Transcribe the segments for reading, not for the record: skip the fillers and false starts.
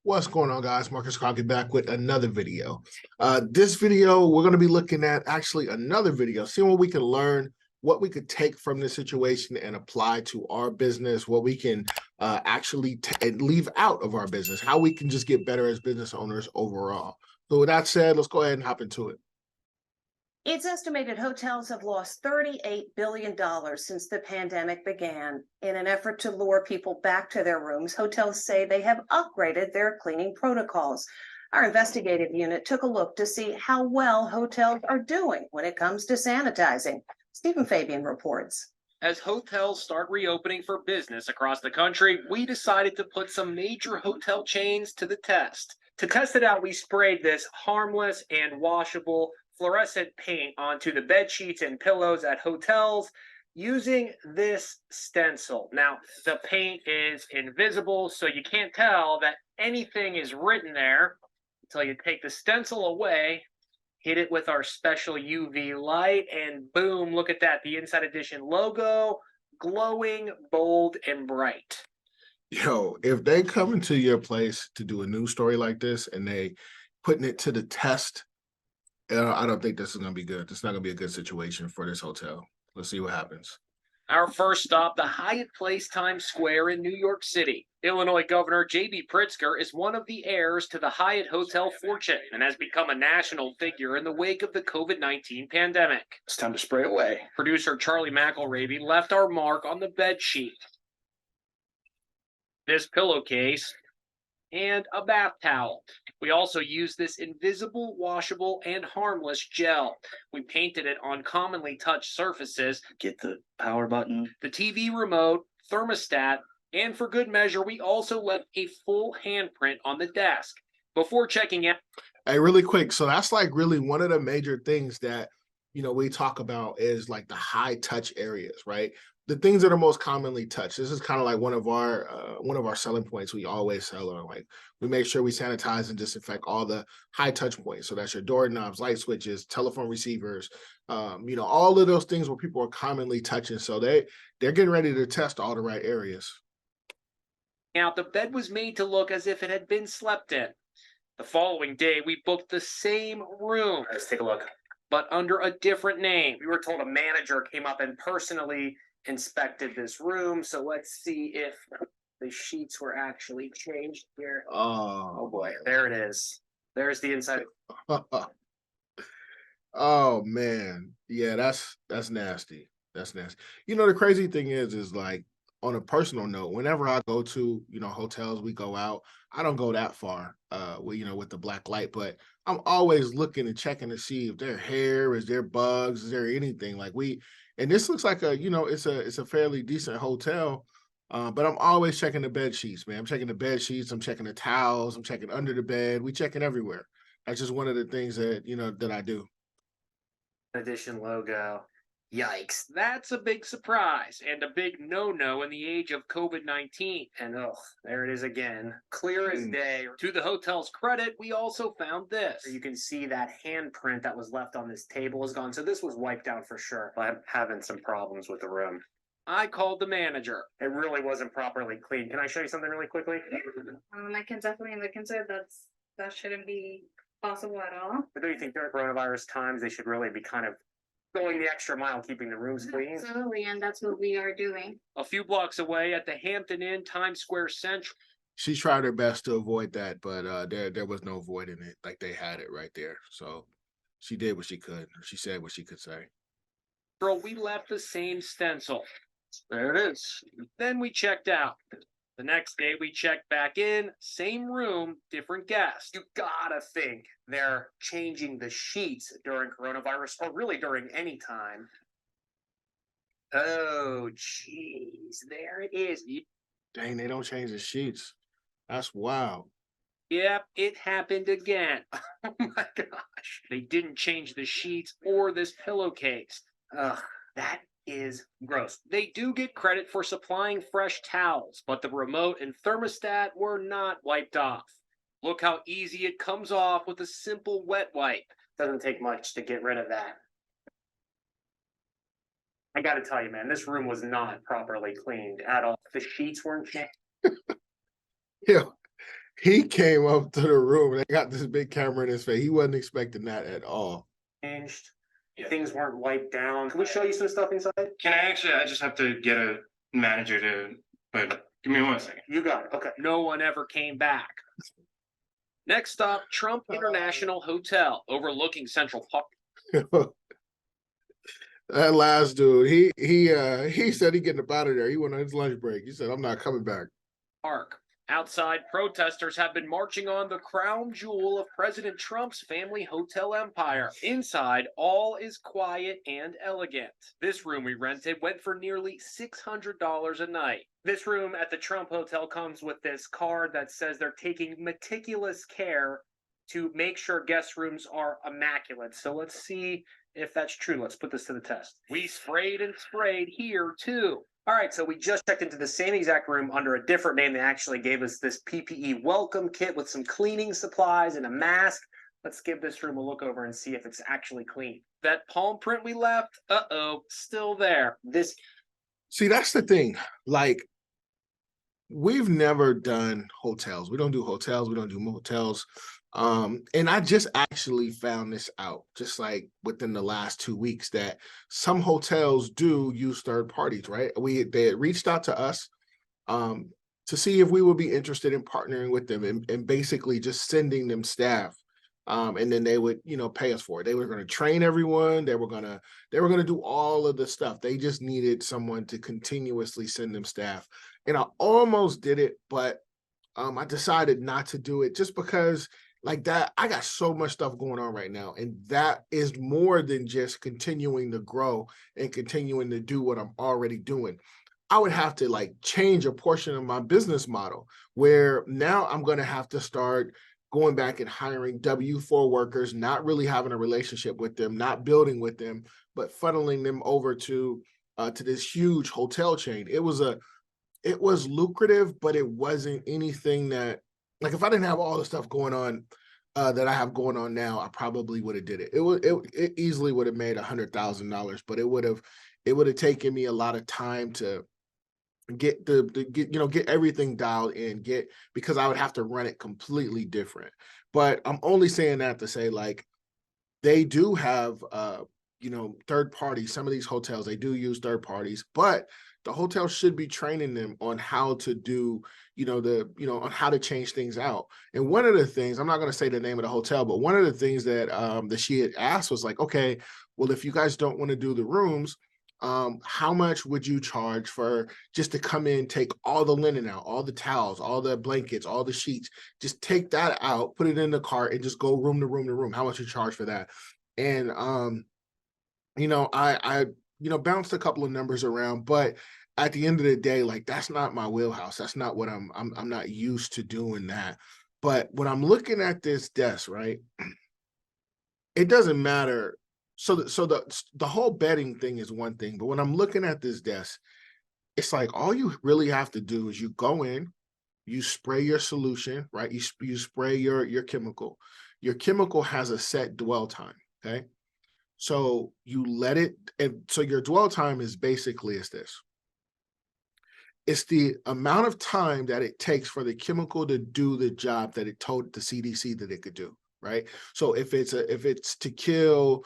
What's going on, guys? Marcus Crockett back with another video. This video, we're going to be looking at actually another video, seeing what we can learn, what we could take from this situation and apply to our business, what we can actually leave out of our business, how we can just get better as business owners overall. So with that said, let's go ahead and hop into it. It's estimated hotels have lost $38 billion since the pandemic began. In an effort to lure people back to their rooms, hotels say they have upgraded their cleaning protocols. Our investigative unit took a look to see how well hotels are doing when it comes to sanitizing. Stephen Fabian reports. As hotels start reopening for business across the country, we decided to put some major hotel chains to the test. To test it out, we sprayed this harmless and washable fluorescent paint onto the bed sheets and pillows at hotels using this stencil. Now, the paint is invisible, so you can't tell that anything is written there until you take the stencil away, hit it with our special UV light, and boom, look at that. The Inside Edition logo, glowing, bold, and bright. Yo, if they come into your place to do a news story like this and they putting it to the test, I don't think this is going to be good. It's not going to be a good situation for this hotel. Let's see what happens. Our first stop, the Hyatt Place Times Square in New York City. Illinois Governor J.B. Pritzker is one of the heirs to the Hyatt Hotel fortune and has become a national figure in the wake of the COVID-19 pandemic. It's time to spray away. Producer Charlie McElravy left our mark on the bed sheet, this pillowcase, and a bath towel. We also used this invisible, washable, and harmless gel. We painted it on commonly touched surfaces. Get the power button, the TV remote, thermostat, and for good measure, we also left a full handprint on the desk. Before checking out. Hey, really quick. So that's like really one of the major things that, we talk about is like the high touch areas, right? The things that are most commonly touched. This is kind of like one of our selling points. We always sell on, like, we make sure we sanitize and disinfect all the high touch points. So that's your doorknobs, light switches, telephone receivers, all of those things where people are commonly touching. So they're getting ready to test all the right areas. Now, the bed was made to look as if it had been slept in. The following day, we booked the same room. Let's take a look. But under a different name. We were told a manager came up and personally inspected this room, so let's see if the sheets were actually changed here. Oh boy, there it is. There's the inside. Oh man, yeah, that's nasty. That's nasty. The crazy thing is like, on a personal note, whenever I go to hotels, we go out, I don't go that far with the black light, but I'm always looking and checking to see if there hair, is there bugs, is there anything. Like, and this looks like it's a fairly decent hotel, but I'm always checking the bed sheets, man. I'm checking the bed sheets, I'm checking the towels, I'm checking under the bed, we checking everywhere. That's just one of the things that that I do. Edition logo. Yikes, that's a big surprise and a big no-no in the age of COVID-19. And there it is again, clear as day. To the hotel's credit, we also found this. You can see that handprint that was left on this table is gone. So this was wiped out for sure. I'm having some problems with the room. I called the manager. It really wasn't properly cleaned. Can I show you something really quickly? I can definitely look into it. That shouldn't be possible at all. But do you think during coronavirus times they should really be kind of going the extra mile, keeping the rooms clean? Absolutely, and that's what we are doing. A few blocks away at the Hampton Inn Times Square Central. She tried her best to avoid that, but there was no avoiding it. Like, they had it right there. So she did what she could. She said what she could say. We left the same stencil. There it is. Then we checked out. The next day we checked back in, same room, different guest. You gotta think they're changing the sheets during coronavirus, or really during any time. Oh, jeez, there it is. Dang, they don't change the sheets. That's wild. Yep, it happened again. Oh my gosh. They didn't change the sheets or this pillowcase. Ugh, that is gross. They do get credit for supplying fresh towels, but the remote and thermostat were not wiped off. Look how easy it comes off with a simple wet wipe. Doesn't take much to get rid of that. I gotta tell you, man, this room was not properly cleaned at all. The sheets weren't changed. Yeah, He came up to the room and they got this big camera in his face. He wasn't expecting that at all. Changed. Things weren't wiped down. Can we show you some stuff inside? Can I actually? I just have to get a manager to. But give me 1 second. You got it. Okay. No one ever came back. Next stop, Trump International Hotel, overlooking Central Park. That last dude, he said he getting up out of there. He went on his lunch break. He said, "I'm not coming back." Outside, protesters have been marching on the crown jewel of President Trump's family hotel empire. Inside, all is quiet and elegant. This room we rented went for nearly $600 a night. This room at the Trump Hotel comes with this card that says they're taking meticulous care to make sure guest rooms are immaculate. So let's see if that's true. Let's put this to the test. We sprayed and sprayed here too. All right, so we just checked into the same exact room under a different name. They actually gave us this PPE welcome kit with some cleaning supplies and a mask. Let's give this room a look over and see if it's actually clean. That palm print we left, still there. See, that's the thing. Like, we've never done hotels. We don't do hotels. We don't do motels. And I just actually found this out just like within the last 2 weeks that some hotels do use third parties, right? They had reached out to us to see if we would be interested in partnering with them and basically just sending them staff. And then they would, pay us for it. They were going to train everyone. They were going to do all of the stuff. They just needed someone to continuously send them staff. And I almost did it, but I decided not to do it just because like that, I got so much stuff going on right now. And that is more than just continuing to grow and continuing to do what I'm already doing. I would have to like change a portion of my business model where now I'm going to have to start going back and hiring W-4 workers, not really having a relationship with them, not building with them, but funneling them over to this huge hotel chain. It was lucrative, but it wasn't anything that, like, if I didn't have all the stuff going on that I have going on now, I probably would have did it. It easily would have made $100,000, but it would have taken me a lot of time to get get everything dialed in, because I would have to run it completely different. But I'm only saying that to say, like, they do have third parties. Some of these hotels, they do use third parties, but the hotel should be training them on how to do, on how to change things out. And one of the things, I'm not going to say the name of the hotel, but one of the things that that she had asked was like, okay, well, if you guys don't want to do the rooms, how much would you charge for just to come in, take all the linen out, all the towels, all the blankets, all the sheets, just take that out, put it in the cart and just go room to room to room. How much you charge for that? And I bounced a couple of numbers around, but at the end of the day, like, that's not my wheelhouse. That's not what I'm not used to doing that. But when I'm looking at this desk, right, it doesn't matter. So the whole bedding thing is one thing, but when I'm looking at this desk, it's like all you really have to do is you go in, you spray your solution, right? You spray your chemical. Your chemical has a set dwell time, okay? So you let it, and so your dwell time is basically this. It's the amount of time that it takes for the chemical to do the job that it told the CDC that it could do, right? So if it's to kill,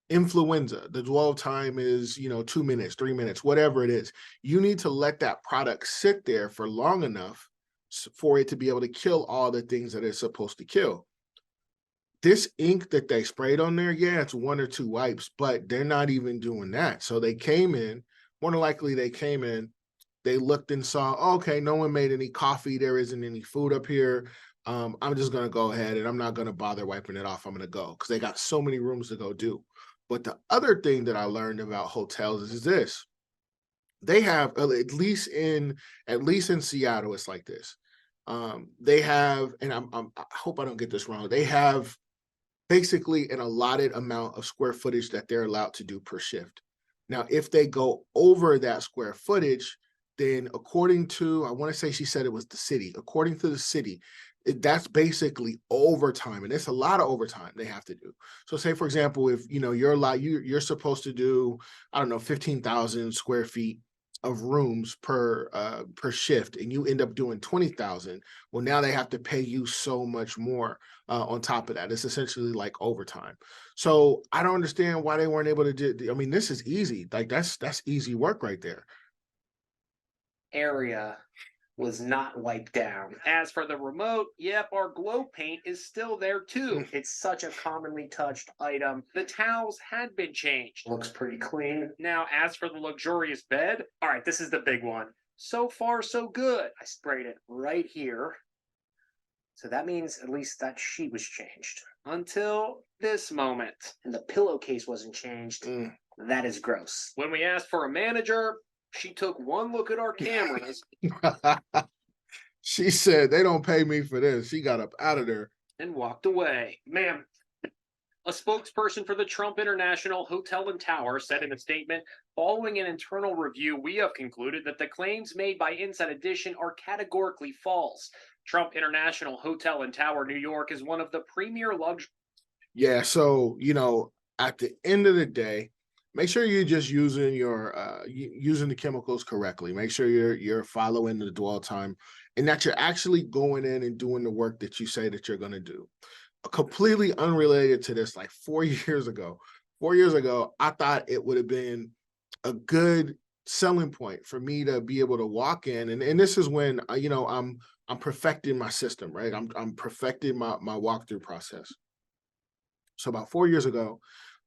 influenza, the dwell time is, 2 minutes, 3 minutes, whatever it is. You need to let that product sit there for long enough for it to be able to kill all the things that it's supposed to kill. This ink that they sprayed on there, yeah, it's 1 or 2 wipes, but they're not even doing that. So they came in, more than likely they came in, they looked and saw, okay, no one made any coffee. There isn't any food up here. I'm just going to go ahead and I'm not going to bother wiping it off. I'm going to go because they got so many rooms to go do. But the other thing that I learned about hotels is this. They have, at least in Seattle, it's like this. They have, and I hope I don't get this wrong. They have basically an allotted amount of square footage that they're allowed to do per shift. Now, if they go over that square footage, then according to, I want to say she said it was the city, according to the city, that's basically overtime. And it's a lot of overtime they have to do. So say, for example, if, you're supposed to do, I don't know, 15,000 square feet. of rooms per shift, and you end up doing 20,000. Well, now they have to pay you so much more on top of that. It's essentially like overtime. So I don't understand why they weren't able to do. I mean, this is easy. Like that's easy work right there. Area was not wiped down. As for the remote, yep, our glow paint is still there too. It's such a commonly touched item. The towels had been changed. Looks pretty clean. Now, as for the luxurious bed, all right, this is the big one. So far, so good. I sprayed it right here. So that means at least that sheet was changed. Until this moment. And the pillowcase wasn't changed. That is gross. When we asked for a manager, she took one look at our cameras She said they don't pay me for this. She got up out of there. and walked away. Ma'am, a spokesperson for the Trump International Hotel and Tower said in a statement, following an internal review, we have concluded that the claims made by Inside Edition are categorically false. Trump International Hotel and Tower New York is one of the premier luxury. Yeah, so at the end of the day, make sure you're just using your using the chemicals correctly. Make sure you're following the dwell time, and that you're actually going in and doing the work that you say that you're going to do. Completely unrelated to this, like 4 years ago. 4 years ago, I thought it would have been a good selling point for me to be able to walk in, and this is when I'm perfecting my system, right? I'm perfecting my walkthrough process. So about 4 years ago,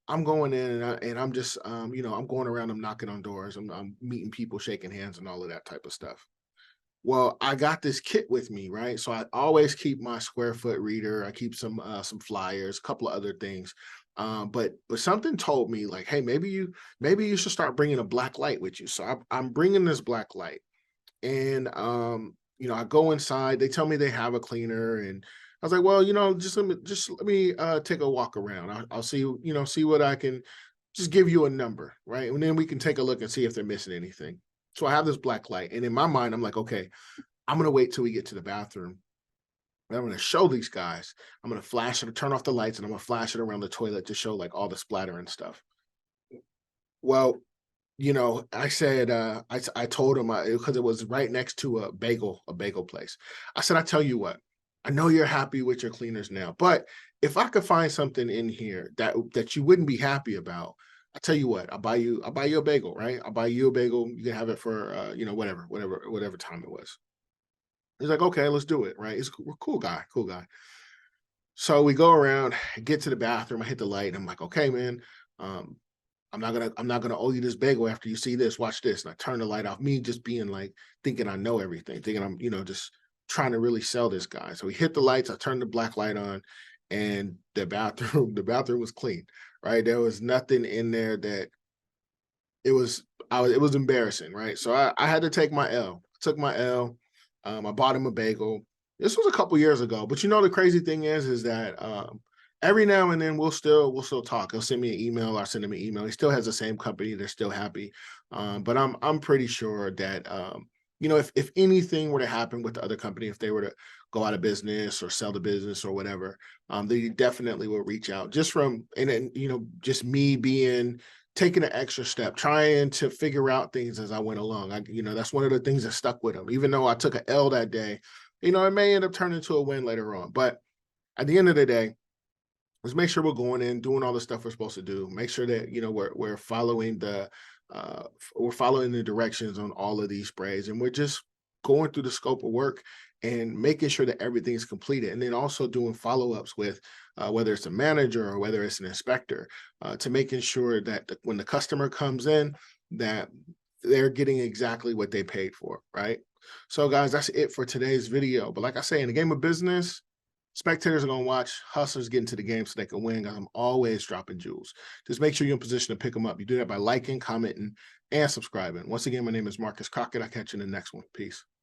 I'm going in and I'm just I'm going around, I'm knocking on doors, I'm meeting people, shaking hands, and all of that type of stuff. Well, I got this kit with me, right? So I always keep my square foot reader. I keep some flyers, a couple of other things. But something told me like, hey, maybe you should start bringing a black light with you. So I'm bringing this black light, and I go inside. They tell me they have a cleaner, and I was like, well, just let me take a walk around. I'll see see what I can, just give you a number, right? And then we can take a look and see if they're missing anything. So I have this black light, and in my mind, I'm like, okay, I'm gonna wait till we get to the bathroom. And I'm gonna show these guys. I'm gonna flash it, turn off the lights, and I'm gonna flash it around the toilet to show like all the splatter and stuff. Well, I said, I told him, because it was right next to a bagel place. I said, I tell you what, I know you're happy with your cleaners now, but if I could find something in here that you wouldn't be happy about, I tell you what, I'll buy you a bagel, right? I'll buy you a bagel. You can have it for whatever time it was. He's like, okay, let's do it, right? He's a cool guy, cool guy. So we go around, get to the bathroom. I hit the light. I'm like, okay, man. Um, I'm not gonna owe you this bagel after you see this. Watch this. And I turn the light off. Me just being like thinking I know everything, thinking I'm, just trying to really sell this guy. So we hit the lights, I turned the black light on, and the bathroom was clean, right? There was nothing in there that it was embarrassing, right? So I had to take my L. I took my L. I bought him a bagel. This was a couple years ago, but the crazy thing is that every now and then we'll still talk. He'll send me an email. I send him an email. He still has the same company. They're still happy. But I'm pretty sure that if anything were to happen with the other company, if they were to go out of business or sell the business or whatever, they definitely will reach out. Just from and then just me being taking an extra step, trying to figure out things as I went along. That's one of the things that stuck with him. Even though I took an L that day, it may end up turning into a win later on. But at the end of the day, let's make sure we're going in, doing all the stuff we're supposed to do. Make sure that we're following the directions on all of these sprays, and we're just going through the scope of work and making sure that everything is completed, and then also doing follow-ups with whether it's a manager or whether it's an inspector, to making sure that when the customer comes in, that they're getting exactly what they paid for, right? So guys, that's it for today's video. But like I say, in the game of business, spectators are going to watch, hustlers get into the game so they can win. I'm always dropping jewels. Just make sure you're in position to pick them up. You do that by liking, commenting, and subscribing. Once again, my name is Marcus Crockett. I'll catch you in the next one. Peace.